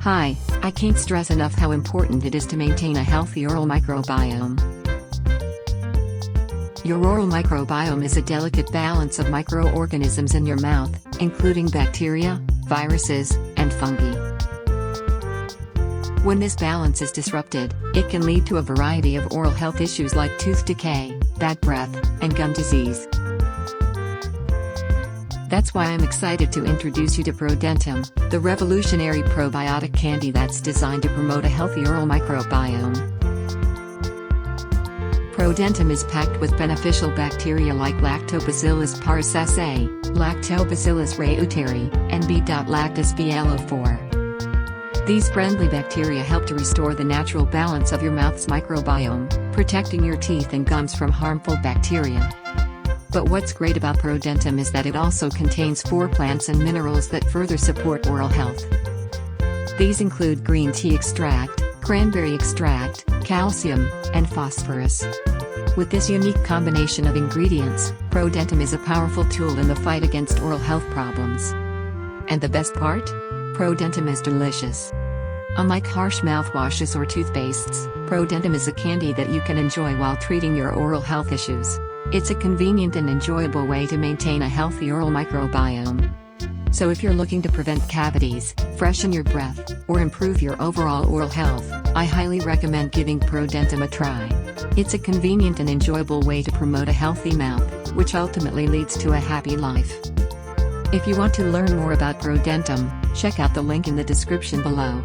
Hi, I can't stress enough how important it is to maintain a healthy oral microbiome. Your oral microbiome is a delicate balance of microorganisms in your mouth, including bacteria, viruses, and fungi. When this balance is disrupted, it can lead to a variety of oral health issues like tooth decay, bad breath, and gum disease. That's why I'm excited to introduce you to Prodentum, the revolutionary probiotic candy that's designed to promote a healthy oral microbiome. Prodentum is packed with beneficial bacteria like Lactobacillus paracelse, Lactobacillus reuteri, and B.lactis BLO4. These friendly bacteria help to restore the natural balance of your mouth's microbiome, protecting your teeth and gums from harmful bacteria. But what's great about Prodentum is that it also contains 4 plants and minerals that further support oral health. These include green tea extract, cranberry extract, calcium, and phosphorus. With this unique combination of ingredients, Prodentum is a powerful tool in the fight against oral health problems. And the best part? Prodentum is delicious. Unlike harsh mouthwashes or toothpastes, Prodentum is a candy that you can enjoy while treating your oral health issues. It's a convenient and enjoyable way to maintain a healthy oral microbiome. So if you're looking to prevent cavities, freshen your breath, or improve your overall oral health, I highly recommend giving Prodentum a try. It's a convenient and enjoyable way to promote a healthy mouth, which ultimately leads to a happy life. If you want to learn more about Prodentum, check out the link in the description below.